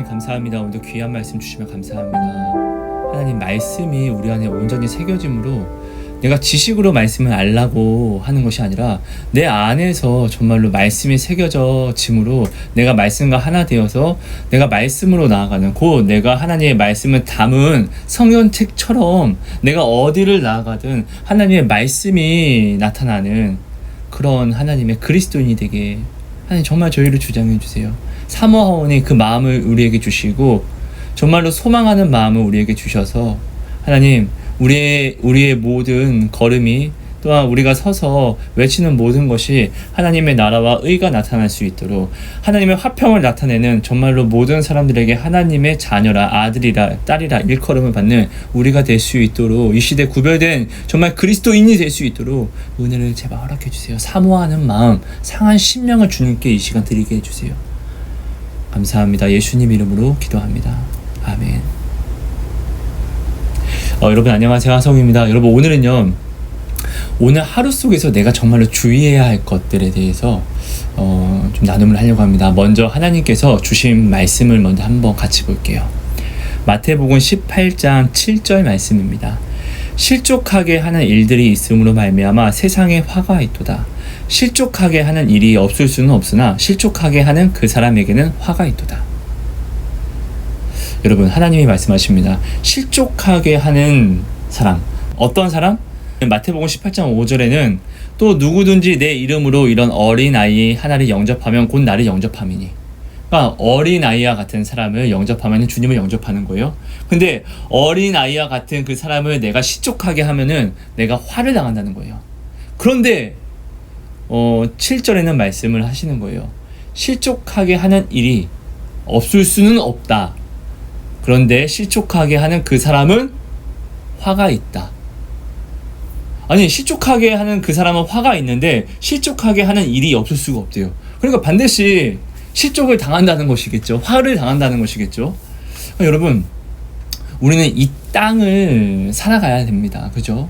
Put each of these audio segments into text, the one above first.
감사합니다. 오늘도 귀한 말씀 주시면 감사합니다. 하나님, 말씀이 우리 안에 온전히 새겨짐으로 내가 지식으로 말씀을 알라고 하는 것이 아니라 내 안에서 정말로 말씀이 새겨짐으로 내가 말씀과 하나 되어서 내가 말씀으로 나아가는, 곧 내가 하나님의 말씀을 담은 성경책처럼 내가 어디를 나아가든 하나님의 말씀이 나타나는 그런 하나님의 그리스도인이 되게 하나님 정말 저희를 주장해 주세요. 사모하오니 그 마음을 우리에게 주시고 정말로 소망하는 마음을 우리에게 주셔서 하나님, 우리의 모든 걸음이, 또한 우리가 서서 외치는 모든 것이 하나님의 나라와 의가 나타날 수 있도록, 하나님의 화평을 나타내는 정말로 모든 사람들에게 하나님의 자녀라, 아들이라, 딸이라 일컬음을 받는 우리가 될 수 있도록, 이 시대 구별된 정말 그리스도인이 될 수 있도록 은혜를 제발 허락해 주세요. 사모하는 마음, 상한 심령을 주님께 이 시간 드리게 해주세요. 감사합니다. 예수님 이름으로 기도합니다. 아멘. 여러분 안녕하세요. 하성입니다. 여러분, 오늘은요, 오늘 하루 속에서 내가 정말로 주의해야 할 것들에 대해서 좀 나눔을 하려고 합니다. 먼저 하나님께서 주신 말씀을 먼저 한번 같이 볼게요. 마태복음 18장 7절 말씀입니다. 실족하게 하는 일들이 있음으로 말미암아 세상에 화가 있도다. 실족하게 하는 일이 없을 수는 없으나 실족하게 하는 그 사람에게는 화가 있도다. 여러분, 하나님이 말씀하십니다. 실족하게 하는 사람, 어떤 사람? 마태복음 18장 5절에는 또 누구든지 내 이름으로 이런 어린아이 하나를 영접하면 곧 나를 영접함이니. 그러니까 어린아이와 같은 사람을 영접하면 주님을 영접하는 거예요. 근데 어린아이와 같은 그 사람을 내가 실족하게 하면은 내가 화를 당한다는 거예요. 그런데 7절에는 말씀을 하시는 거예요. 실족하게 하는 일이 없을 수는 없다. 그런데 실족하게 하는 그 사람은 화가 있다. 아니, 실족하게 하는 그 사람은 화가 있는데 실족하게 하는 일이 없을 수가 없대요. 그러니까 반드시 실족을 당한다는 것이겠죠. 화를 당한다는 것이겠죠. 그러니까 여러분, 우리는 이 땅을 살아가야 됩니다. 그죠?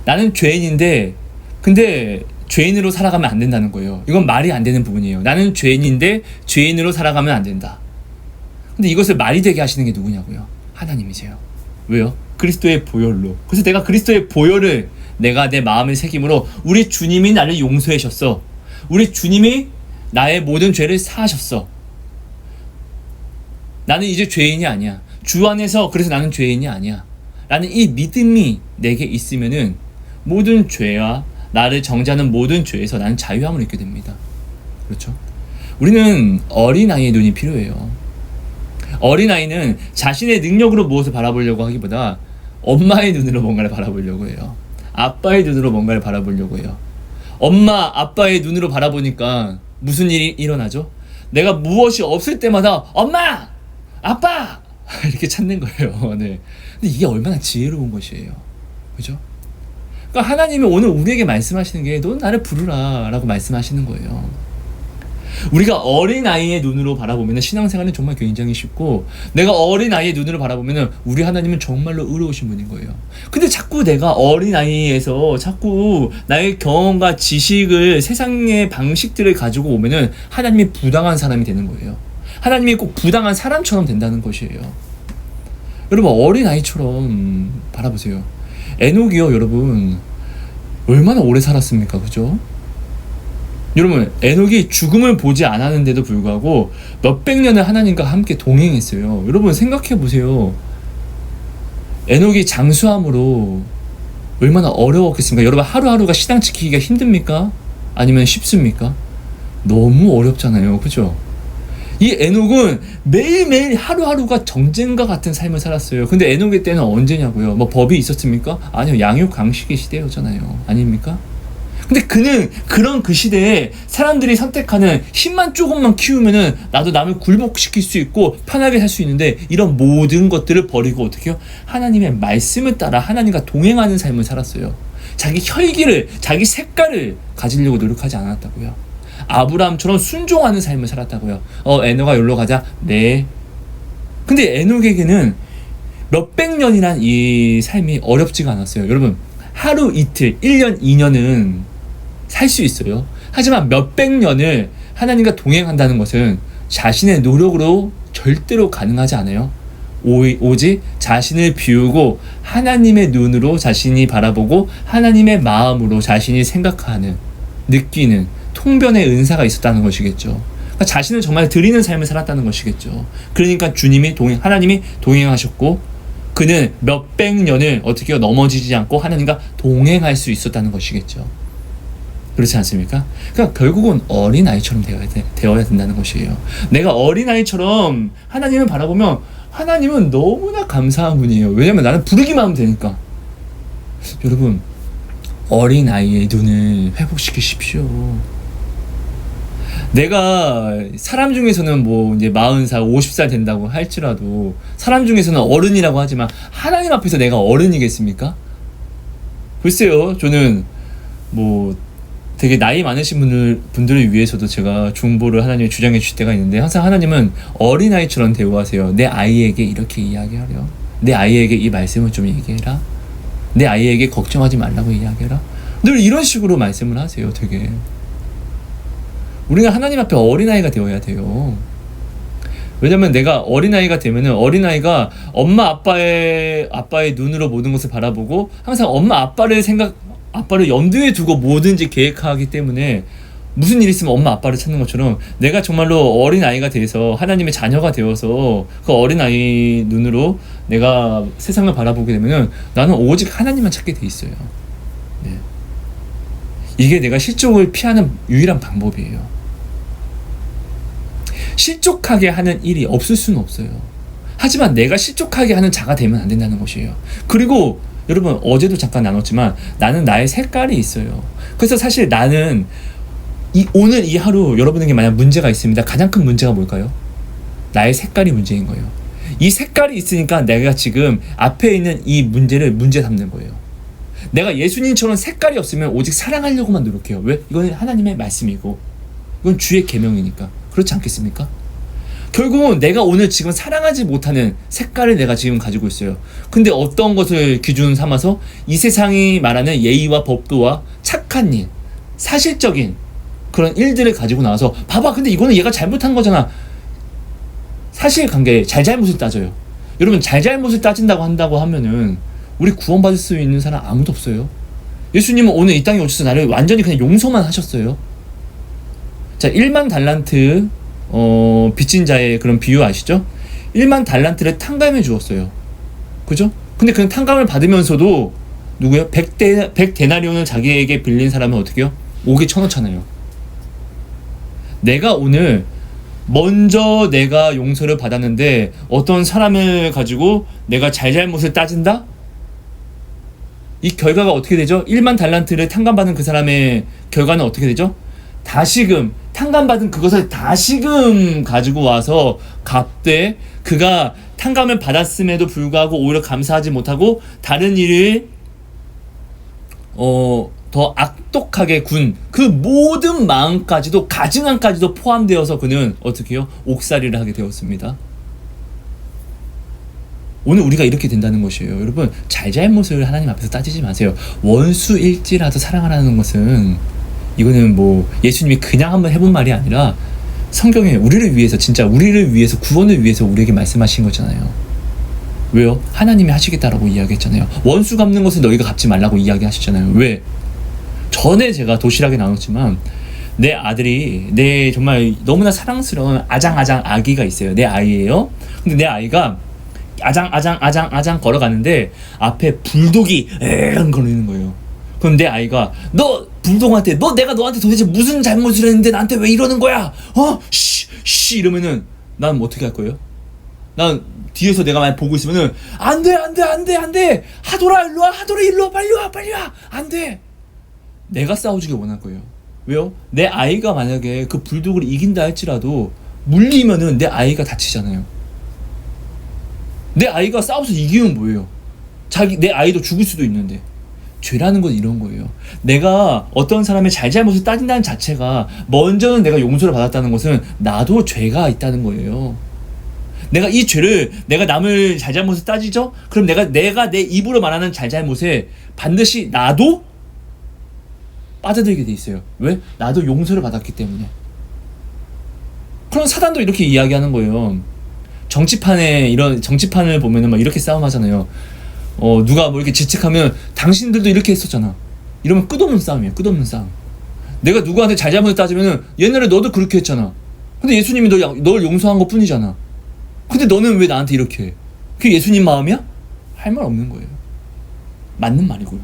나는 죄인인데, 근데 죄인으로 살아가면 안 된다는 거예요. 이건 말이 안 되는 부분이에요. 나는 죄인인데 죄인으로 살아가면 안 된다. 근데 이것을 말이 되게 하시는 게 누구냐고요? 하나님이세요. 왜요? 그리스도의 보혈로. 그래서 내가 그리스도의 보혈을 내가 내 마음을 새김으로 우리 주님이 나를 용서해 주셨어. 우리 주님이 나의 모든 죄를 사하셨어. 나는 이제 죄인이 아니야. 주 안에서 그래서 나는 죄인이 아니야. 라는 이 믿음이 내게 있으면은 모든 죄와 나를 정죄하는 모든 죄에서 나는 자유함을 얻게 됩니다. 그렇죠? 우리는 어린아이의 눈이 필요해요. 어린아이는 자신의 능력으로 무엇을 바라보려고 하기보다 엄마의 눈으로 뭔가를 바라보려고 해요. 아빠의 눈으로 뭔가를 바라보려고 해요. 엄마, 아빠의 눈으로 바라보니까 무슨 일이 일어나죠? 내가 무엇이 없을 때마다 엄마! 아빠! 이렇게 찾는 거예요. 네. 근데 이게 얼마나 지혜로운 것이에요. 그죠? 그러니까 하나님이 오늘 우리에게 말씀하시는 게 넌 나를 부르라 라고 말씀하시는 거예요. 우리가 어린아이의 눈으로 바라보면 신앙생활은 정말 굉장히 쉽고, 내가 어린아이의 눈으로 바라보면 우리 하나님은 정말로 의로우신 분인 거예요. 근데 자꾸 내가 어린아이에서 자꾸 나의 경험과 지식을, 세상의 방식들을 가지고 오면은 하나님이 부당한 사람이 되는 거예요. 하나님이 꼭 부당한 사람처럼 된다는 것이에요. 여러분, 어린아이처럼 바라보세요. 에녹이요, 여러분, 얼마나 오래 살았습니까? 그죠? 여러분, 에녹이 죽음을 보지 않았는데도 불구하고 몇백 년을 하나님과 함께 동행했어요. 여러분, 생각해 보세요. 에녹이 장수함으로 얼마나 어려웠겠습니까? 여러분, 하루하루가 신앙 지키기가 힘듭니까? 아니면 쉽습니까? 너무 어렵잖아요. 그죠? 이 에녹은 매일매일 하루하루가 전쟁과 같은 삶을 살았어요. 근데 에녹의 때는 언제냐고요? 뭐 법이 있었습니까? 아니요, 양육 강식의 시대였잖아요. 아닙니까? 근데 그는 그런 그 시대에 사람들이 선택하는 힘만 조금만 키우면은 나도 남을 굴복시킬 수 있고 편하게 살 수 있는데, 이런 모든 것들을 버리고 어떻게 해요? 하나님의 말씀을 따라 하나님과 동행하는 삶을 살았어요. 자기 혈기를, 자기 색깔을 가지려고 노력하지 않았다고요. 아브라함처럼 순종하는 삶을 살았다고요. 에녹아, 여기로 가자. 네. 근데 에녹에게는 몇백 년이란 이 삶이 어렵지가 않았어요. 여러분, 하루 이틀, 1년, 2년은 살 수 있어요. 하지만 몇백 년을 하나님과 동행한다는 것은 자신의 노력으로 절대로 가능하지 않아요. 오직 자신을 비우고 하나님의 눈으로 자신이 바라보고 하나님의 마음으로 자신이 생각하는, 느끼는 통변의 은사가 있었다는 것이겠죠. 그러니까 자신을 정말 드리는 삶을 살았다는 것이겠죠. 그러니까 하나님이 동행하셨고 그는 몇백 년을 어떻게 넘어지지 않고 하나님과 동행할 수 있었다는 것이겠죠. 그렇지 않습니까? 그러니까 결국은 어린아이처럼 되어야 된다는 것이에요. 내가 어린아이처럼 하나님을 바라보면 하나님은 너무나 감사한 분이에요. 왜냐면 나는 부르기만 하면 되니까. 여러분, 어린아이의 눈을 회복시키십시오. 내가 사람 중에서는 뭐 이제 40살, 50살 된다고 할지라도 사람 중에서는 어른이라고 하지만 하나님 앞에서 내가 어른이겠습니까? 글쎄요, 저는 뭐 되게 나이 많으신 분들을 위해서도 제가 중보를 하나님이 주장해 주실 때가 있는데 항상 하나님은 어린아이처럼 대우하세요. 내 아이에게 이렇게 이야기하려. 내 아이에게 이 말씀을 좀 얘기해라. 내 아이에게 걱정하지 말라고 이야기해라. 늘 이런 식으로 말씀을 하세요. 되게 우리는 하나님 앞에 어린아이가 되어야 돼요. 왜냐면 내가 어린아이가 되면은 어린아이가 엄마 아빠의 눈으로 모든 것을 바라보고 항상 엄마 아빠를 염두에 두고 뭐든지 계획하기 때문에 무슨 일이 있으면 엄마 아빠를 찾는 것처럼 내가 정말로 어린아이가 돼서 하나님의 자녀가 되어서 그 어린아이 눈으로 내가 세상을 바라보게 되면은 나는 오직 하나님만 찾게 돼 있어요. 네. 이게 내가 실족을 피하는 유일한 방법이에요. 실족하게 하는 일이 없을 수는 없어요. 하지만 내가 실족하게 하는 자가 되면 안 된다는 것이에요. 그리고 여러분, 어제도 잠깐 나눴지만 나는 나의 색깔이 있어요. 그래서 사실 나는 오늘 이 하루 여러분에게 만약 문제가 있습니다. 가장 큰 문제가 뭘까요? 나의 색깔이 문제인 거예요. 이 색깔이 있으니까 내가 지금 앞에 있는 이 문제를 문제 삼는 거예요. 내가 예수님처럼 색깔이 없으면 오직 사랑하려고만 노력해요. 왜? 이건 하나님의 말씀이고 이건 주의 계명이니까. 그렇지 않겠습니까? 결국은 내가 오늘 지금 사랑하지 못하는 색깔을 내가 지금 가지고 있어요. 근데 어떤 것을 기준 삼아서 이 세상이 말하는 예의와 법도와 착한 일, 사실적인 그런 일들을 가지고 나와서 봐봐, 근데 이거는 얘가 잘못한 거잖아. 사실관계, 잘잘못을 따져요. 여러분, 잘잘못을 따진다고 한다고 하면은 우리 구원받을 수 있는 사람 아무도 없어요. 예수님은 오늘 이 땅에 오셔서 나를 완전히 그냥 용서만 하셨어요. 자, 1만 달란트 빚진 자의 그런 비유 아시죠? 1만 달란트를 탕감해 주었어요. 그죠? 근데 그 탕감을 받으면서도 누구요? 100데나리온을 자기에게 빌린 사람은 어떻게 해요? 5개 쳐놓잖아요. 내가 오늘 먼저 내가 용서를 받았는데 어떤 사람을 가지고 내가 잘잘못을 따진다? 이 결과가 어떻게 되죠? 1만 달란트를 탕감받은 그 사람의 결과는 어떻게 되죠? 다시금 탕감받은 그것을 다시금 가지고 와서 갚되 그가 탕감을 받았음에도 불구하고 오히려 감사하지 못하고 다른 일을 더 악독하게 군 그 모든 마음까지도 가증함까지도 포함되어서 그는 어떻게 해요? 옥살이를 하게 되었습니다. 오늘 우리가 이렇게 된다는 것이에요. 여러분, 잘잘못을 하나님 앞에서 따지지 마세요. 원수일지라도 사랑하라는 것은 이거는 뭐 예수님이 그냥 한번 해본 말이 아니라 성경에 우리를 위해서, 진짜 우리를 위해서, 구원을 위해서 우리에게 말씀하신 거잖아요. 왜요? 하나님이 하시겠다라고 이야기했잖아요. 원수 갚는 것을 너희가 갚지 말라고 이야기하셨잖아요. 왜? 전에 제가 도시락에 나눴지만 내 아들이, 내 정말 너무나 사랑스러운 아장아장 아기가 있어요. 내 아이예요. 근데 내 아이가 아장 걸어가는데 앞에 불독이 에랑 거리는 거예요. 그럼 내 아이가 너 불독한테 내가 너한테 도대체 무슨 잘못을 했는데 나한테 왜 이러는 거야? 쉬 이러면은 난 어떻게 할 거예요? 난 뒤에서 내가 많이 보고 있으면은 안돼 하도라 일로 와 빨리 와 안돼. 내가 싸워주길 원할 거예요. 왜요? 내 아이가 만약에 그 불독을 이긴다 할지라도 물리면은 내 아이가 다치잖아요. 내 아이가 싸워서 이기면 뭐예요? 내 아이도 죽을 수도 있는데. 죄라는 건 이런 거예요. 내가 어떤 사람의 잘잘못을 따진다는 자체가 먼저는 내가 용서를 받았다는 것은 나도 죄가 있다는 거예요. 내가 이 죄를, 내가 남을 잘잘못을 따지죠? 그럼 내가 내 입으로 말하는 잘잘못에 반드시 나도 빠져들게 돼 있어요. 왜? 나도 용서를 받았기 때문에. 그럼 사단도 이렇게 이야기하는 거예요. 정치판에 이런 정치판을 보면은 막 이렇게 싸움하잖아요. 누가 뭐 이렇게 지측하면 당신들도 이렇게 했었잖아. 이러면 끝없는 싸움이에요. 끝없는 싸움. 내가 누구한테 잘잘못을 따지면은 옛날에 너도 그렇게 했잖아. 근데 예수님이 널 용서한 것 뿐이잖아. 근데 너는 왜 나한테 이렇게 해? 그게 예수님 마음이야? 할 말 없는 거예요. 맞는 말이고요.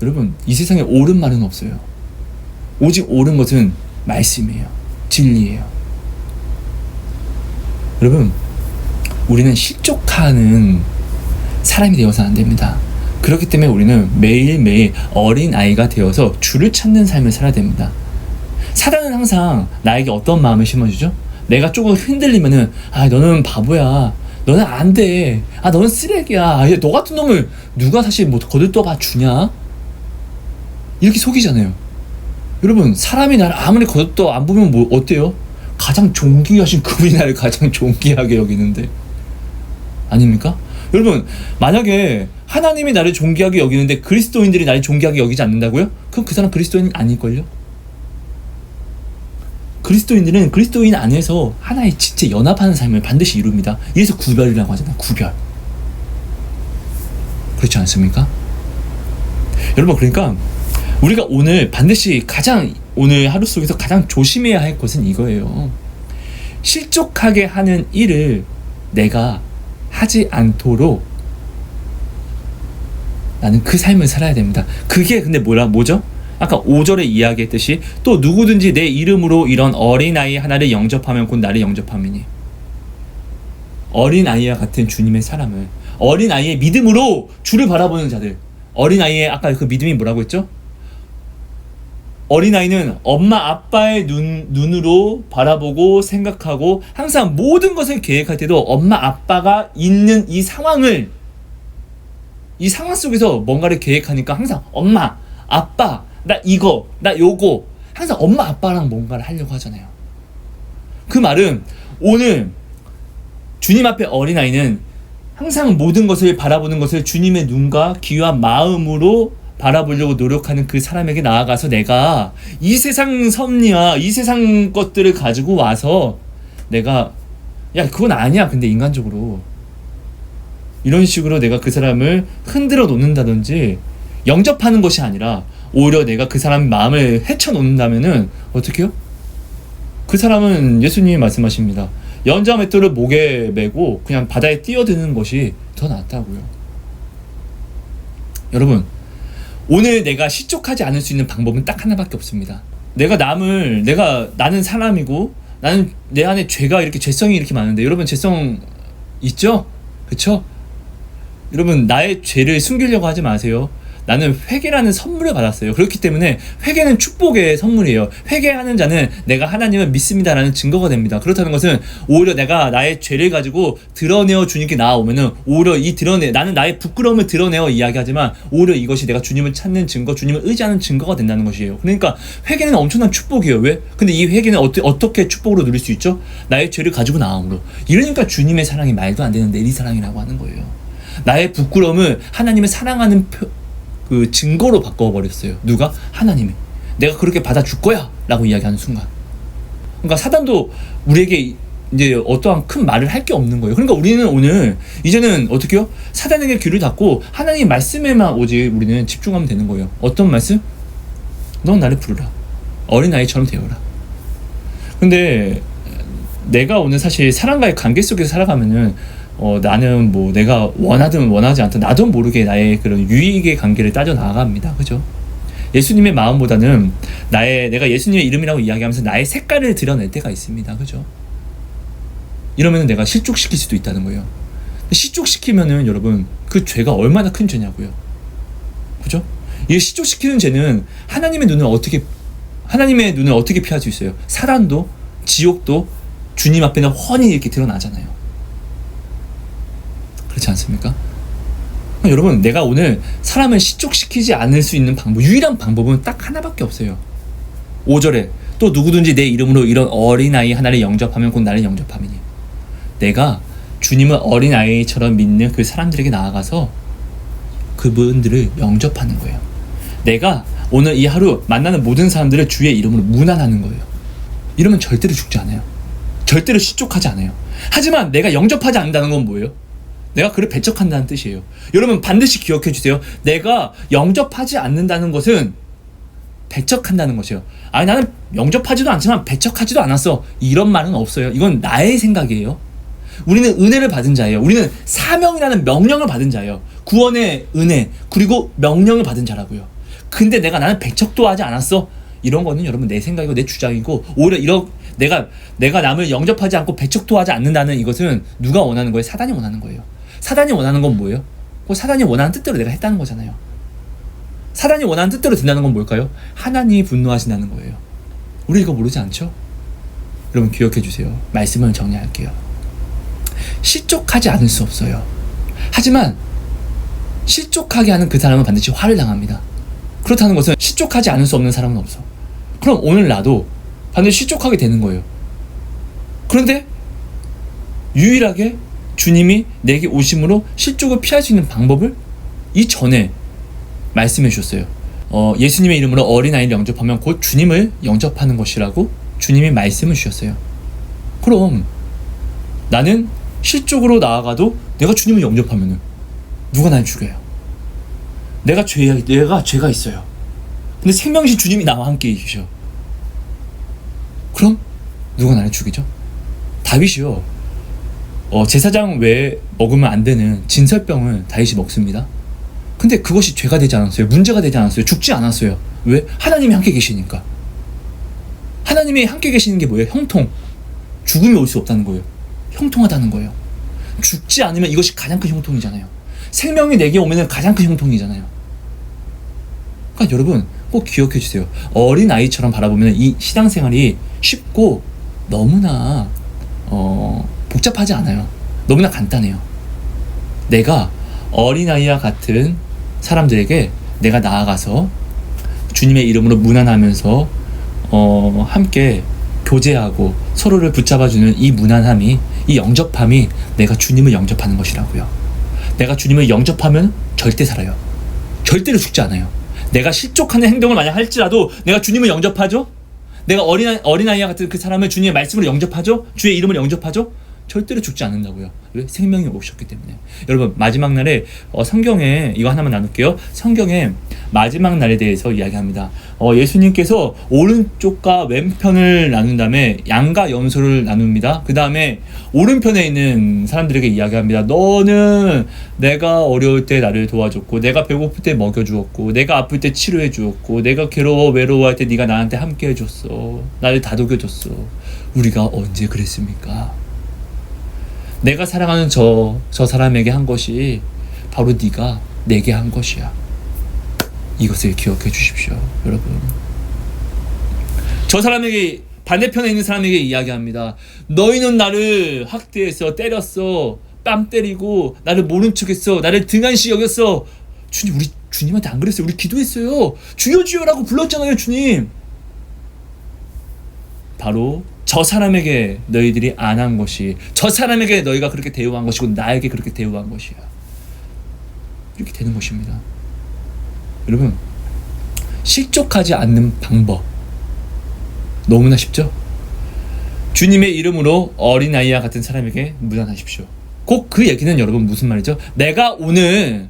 여러분, 이 세상에 옳은 말은 없어요. 오직 옳은 것은 말씀이에요. 진리예요. 여러분, 우리는 실족하는 사람이 되어서는 안 됩니다. 그렇기 때문에 우리는 매일매일 어린아이가 되어서 주를 찾는 삶을 살아야 됩니다. 사단은 항상 나에게 어떤 마음을 심어주죠? 내가 조금 흔들리면은 너는 바보야, 너는 안 돼, 너는 쓰레기야, 너 같은 놈을 누가 사실 뭐 거들떠봐 주냐? 이렇게 속이잖아요. 여러분, 사람이 나를 아무리 거들떠 안 보면 뭐 어때요? 가장 존귀하신 그분이 나를 가장 존귀하게 여기는데, 아닙니까? 여러분, 만약에 하나님이 나를 존귀하게 여기는데 그리스도인들이 나를 존귀하게 여기지 않는다고요? 그럼 그 사람 그리스도인 아닐걸요? 그리스도인들은 그리스도인 안에서 하나의 지체 연합하는 삶을 반드시 이룹니다. 이래서 구별이라고 하잖아요. 구별. 그렇지 않습니까? 여러분, 그러니까 우리가 오늘 반드시 오늘 하루 속에서 가장 조심해야 할 것은 이거예요. 실족하게 하는 일을 내가 하지 않도록 나는 그 삶을 살아야 됩니다. 그게 근데 뭐죠? 아까 5절에 이야기했듯이 또 누구든지 내 이름으로 이런 어린아이 하나를 영접하면 곧 나를 영접함이니. 어린아이와 같은 주님의 사람을, 어린아이의 믿음으로 주를 바라보는 자들, 어린아이의 아까 그 믿음이 뭐라고 했죠? 어린아이는 엄마 아빠의 눈으로 바라보고 생각하고 항상 모든 것을 계획할 때도 엄마 아빠가 있는 이 상황 속에서 뭔가를 계획하니까 항상 엄마, 아빠, 나 이거, 나 요거, 항상 엄마 아빠랑 뭔가를 하려고 하잖아요. 그 말은 오늘 주님 앞에 어린아이는 항상 모든 것을 바라보는 것을 주님의 눈과 귀와 마음으로 바라보려고 노력하는 그 사람에게 나아가서 내가 이 세상 섭리와 이 세상 것들을 가지고 와서 내가 그건 아니야 근데 인간적으로 이런 식으로 내가 그 사람을 흔들어 놓는다든지 영접하는 것이 아니라 오히려 내가 그 사람 마음을 헤쳐 놓는다면은 어떻게 해요? 그 사람은 예수님이 말씀하십니다. 연자 맷돌을 목에 메고 그냥 바다에 뛰어드는 것이 더 낫다고요. 여러분, 오늘 내가 실족하지 않을 수 있는 방법은 딱 하나밖에 없습니다. 나는 사람이고 나는 내 안에 죄가 이렇게 죄성이 이렇게 많은데 여러분 죄성 있죠? 그쵸? 여러분 나의 죄를 숨기려고 하지 마세요. 나는 회개라는 선물을 받았어요. 그렇기 때문에 회개는 축복의 선물이에요. 회개하는 자는 내가 하나님을 믿습니다라는 증거가 됩니다. 그렇다는 것은 오히려 내가 나의 죄를 가지고 드러내어 주님께 나아오면은 오히려 나는 나의 부끄러움을 드러내어 이야기하지만 오히려 이것이 내가 주님을 찾는 증거, 주님을 의지하는 증거가 된다는 것이에요. 그러니까 회개는 엄청난 축복이에요. 왜? 근데 이 회개는 어떻게 축복으로 누릴 수 있죠? 나의 죄를 가지고 나옴으로. 이러니까 주님의 사랑이 말도 안 되는 내리사랑이라고 하는 거예요. 나의 부끄러움을 하나님을 사랑하는 그 증거로 바꿔버렸어요. 누가? 하나님이. 내가 그렇게 받아줄 거야 라고 이야기하는 순간. 그러니까 사단도 우리에게 이제 어떠한 큰 말을 할 게 없는 거예요. 그러니까 우리는 오늘 이제는 어떻게 해요? 사단에게 귀를 닫고 하나님 말씀에만 오직 우리는 집중하면 되는 거예요. 어떤 말씀? 넌 나를 부르라. 어린아이처럼 되어라. 근데 내가 오늘 사실 사람과의 관계 속에서 살아가면은 나는 뭐 내가 원하든 원하지 않든 나도 모르게 나의 그런 유익의 관계를 따져 나아갑니다. 그죠? 예수님의 마음보다는 내가 예수님의 이름이라고 이야기하면서 나의 색깔을 드러낼 때가 있습니다. 그죠? 이러면 내가 실족시킬 수도 있다는 거예요. 실족시키면은 여러분 그 죄가 얼마나 큰 죄냐고요. 그죠? 이 실족시키는 죄는 하나님의 눈을 어떻게 피할 수 있어요? 사단도 지옥도 주님 앞에는 훤히 이렇게 드러나잖아요. 그렇지 않습니까? 여러분, 내가 오늘 사람을 실족시키지 않을 수 있는 유일한 방법은 딱 하나밖에 없어요. 5절에 또 누구든지 내 이름으로 이런 어린아이 하나를 영접하면 곧 나를 영접함이니. 내가 주님을 어린아이처럼 믿는 그 사람들에게 나아가서 그분들을 영접하는 거예요. 내가 오늘 이 하루 만나는 모든 사람들을 주의 이름으로 문안하는 거예요. 이러면 절대로 죽지 않아요. 절대로 실족하지 않아요. 하지만 내가 영접하지 않는다는 건 뭐예요? 내가 그를 배척한다는 뜻이에요. 여러분 반드시 기억해 주세요. 내가 영접하지 않는다는 것은 배척한다는 것이에요. 아니 나는 영접하지도 않지만 배척하지도 않았어, 이런 말은 없어요. 이건 나의 생각이에요. 우리는 은혜를 받은 자예요. 우리는 사명이라는 명령을 받은 자예요. 구원의 은혜 그리고 명령을 받은 자라고요. 근데 나는 배척도 하지 않았어, 이런 거는 여러분 내 생각이고 내 주장이고, 오히려 내가 남을 영접하지 않고 배척도 하지 않는다는 이것은 누가 원하는 거예요? 사단이 원하는 거예요. 사단이 원하는 건 뭐예요? 사단이 원하는 뜻대로 내가 했다는 거잖아요. 사단이 원하는 뜻대로 된다는 건 뭘까요? 하나님이 분노하신다는 거예요. 우리 이거 모르지 않죠? 여러분 기억해 주세요. 말씀을 정리할게요. 실족하지 않을 수 없어요. 하지만 실족하게 하는 그 사람은 반드시 화를 당합니다. 그렇다는 것은 실족하지 않을 수 없는 사람은 없어. 그럼 오늘 나도 반드시 실족하게 되는 거예요. 그런데 유일하게 주님이 내게 오심으로 실족을 피할 수 있는 방법을 이전에 말씀해 주셨어요. 예수님의 이름으로 어린아이를 영접하면 곧 주님을 영접하는 것이라고 주님이 말씀을 주셨어요. 그럼 나는 실족으로 나아가도 내가 주님을 영접하면 누가 날 죽여요? 내가 죄가 있어요. 근데 생명이신 주님이 나와 함께 계셔. 그럼 누가 나를 죽이죠? 다윗이요, 제사장 외에 먹으면 안 되는 진설병을 다윗이 먹습니다. 근데 그것이 죄가 되지 않았어요. 문제가 되지 않았어요. 죽지 않았어요. 왜? 하나님이 함께 계시니까. 하나님이 함께 계시는 게 뭐예요? 형통. 죽음이 올 수 없다는 거예요. 형통하다는 거예요. 죽지 않으면 이것이 가장 큰 형통이잖아요. 생명이 내게 오면 가장 큰 형통이잖아요. 그러니까 여러분 꼭 기억해 주세요. 어린아이처럼 바라보면 이 신앙생활이 쉽고 너무나 복잡하지 않아요. 너무나 간단해요. 내가 어린아이와 같은 사람들에게 내가 나아가서 주님의 이름으로 무난하면서 함께 교제하고 서로를 붙잡아주는 이 무난함이, 이 영접함이 내가 주님을 영접하는 것이라고요. 내가 주님을 영접하면 절대 살아요. 절대로 죽지 않아요. 내가 실족하는 행동을 만약 할지라도 내가 주님을 영접하죠? 내가 어린아이와 같은 그 사람을 주님의 말씀으로 영접하죠? 주의 이름을 영접하죠? 절대로 죽지 않는다고요. 왜? 생명이 오셨기 때문에. 여러분 마지막 날에 성경에 이거 하나만 나눌게요. 성경에 마지막 날에 대해서 이야기합니다. 예수님께서 오른쪽과 왼편을 나눈 다음에 양과 염소를 나눕니다. 그 다음에 오른편에 있는 사람들에게 이야기합니다. 너는 내가 어려울 때 나를 도와줬고, 내가 배고플 때 먹여주었고, 내가 아플 때 치료해 주었고, 내가 외로워할 때 네가 나한테 함께 해줬어. 나를 다독여줬어. 우리가 언제 그랬습니까? 내가 사랑하는 저 사람에게 한 것이 바로 네가 내게 한 것이야. 이것을 기억해 주십시오, 여러분. 저 사람에게, 반대편에 있는 사람에게 이야기합니다. 너희는 나를 학대했어, 때렸어, 뺨 때리고 나를 모른 척했어, 나를 등한시 여겼어. 주님, 우리 주님한테 안 그랬어요. 우리 기도했어요. 주여 주여라고 불렀잖아요, 주님. 바로 저 사람에게 너희들이 안 한 것이, 저 사람에게 너희가 그렇게 대우한 것이고 나에게 그렇게 대우한 것이야. 이렇게 되는 것입니다. 여러분, 실족하지 않는 방법 너무나 쉽죠? 주님의 이름으로 어린아이와 같은 사람에게 무난하십시오. 꼭 그 얘기는 여러분 무슨 말이죠? 내가 오늘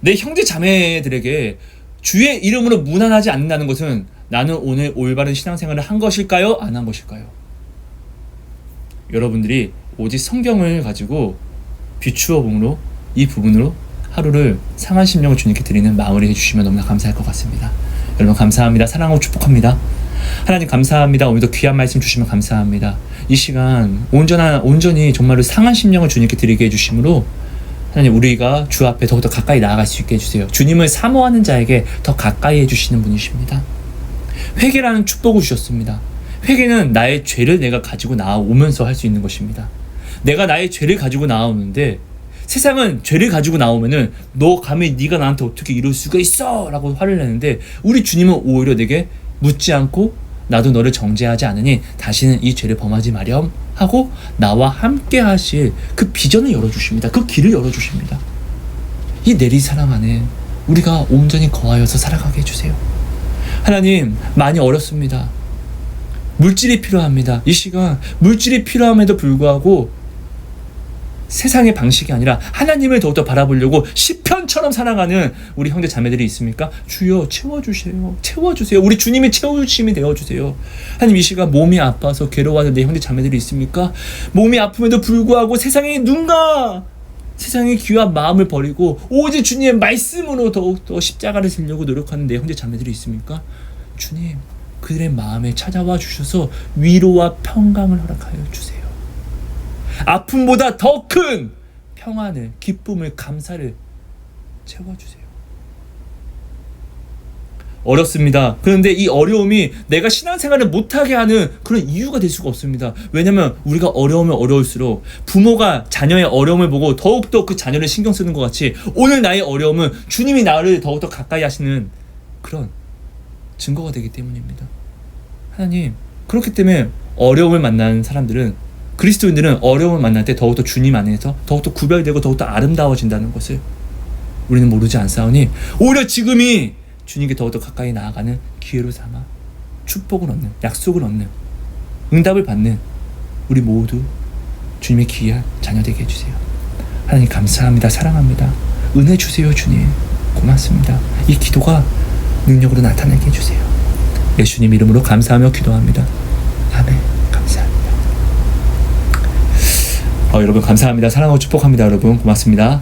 내 형제 자매들에게 주의 이름으로 무난하지 않는다는 것은 나는 오늘 올바른 신앙생활을 한 것일까요? 안 한 것일까요? 여러분들이 오직 성경을 가지고 비추어 봄으로 이 부분으로 하루를 상한 심령을 주님께 드리는 마무리 해주시면 너무나 감사할 것 같습니다. 여러분 감사합니다. 사랑하고 축복합니다. 하나님 감사합니다. 오늘도 귀한 말씀 주시면 감사합니다. 이 시간 온전히 정말로 상한 심령을 주님께 드리게 해주심으로 하나님, 우리가 주 앞에 더욱더 가까이 나아갈 수 있게 해주세요. 주님을 사모하는 자에게 더 가까이 해주시는 분이십니다. 회개라는 축복을 주셨습니다. 회개는 나의 죄를 내가 가지고 나오면서 할 수 있는 것입니다. 내가 나의 죄를 가지고 나오는데 세상은 죄를 가지고 나오면은 너 감히 네가 나한테 어떻게 이럴 수가 있어 라고 화를 내는데, 우리 주님은 오히려 내게 묻지 않고 나도 너를 정죄하지 않으니 다시는 이 죄를 범하지 마렴 하고 나와 함께 하실 그 비전을 열어주십니다. 그 길을 열어주십니다. 이 내리사랑 안에 우리가 온전히 거하여서 살아가게 해주세요. 하나님, 많이 어렵습니다. 물질이 필요합니다. 이 시간 물질이 필요함에도 불구하고 세상의 방식이 아니라 하나님을 더욱더 바라보려고 시편처럼 살아가는 우리 형제 자매들이 있습니까? 주여 채워주세요. 채워주세요. 우리 주님이 채워주심이 되어주세요. 하나님, 이 시간 몸이 아파서 괴로워하는 내 형제 자매들이 있습니까? 몸이 아픔에도 불구하고 세상의 눈과 세상의 귀한 마음을 버리고 오직 주님의 말씀으로 더욱더 십자가를 지려고 노력하는 내 형제 자매들이 있습니까? 주님, 그들의 마음에 찾아와 주셔서 위로와 평강을 허락하여 주세요. 아픔보다 더 큰 평안을, 기쁨을, 감사를 채워주세요. 어렵습니다. 그런데 이 어려움이 내가 신앙생활을 못하게 하는 그런 이유가 될 수가 없습니다. 왜냐하면 우리가 어려우면 어려울수록 부모가 자녀의 어려움을 보고 더욱더 그 자녀를 신경 쓰는 것 같이 오늘 나의 어려움은 주님이 나를 더욱더 가까이 하시는 그런 증거가 되기 때문입니다. 하나님, 그렇기 때문에 어려움을 만나는 사람들은, 그리스도인들은 어려움을 만날 때 더욱더 주님 안에서 더욱더 구별되고 더욱더 아름다워진다는 것을 우리는 모르지 않사오니 오히려 지금이 주님께 더욱더 가까이 나아가는 기회로 삼아 축복을 얻는, 약속을 얻는, 응답을 받는 우리 모두 주님의 귀한 자녀 되게 해주세요. 하나님 감사합니다. 사랑합니다. 은혜 주세요. 주님 고맙습니다. 이 기도가 능력으로 나타나게 해주세요. 예수님 이름으로 감사하며 기도합니다. 아멘. 감사합니다. 여러분 감사합니다. 사랑하고 축복합니다. 여러분 고맙습니다.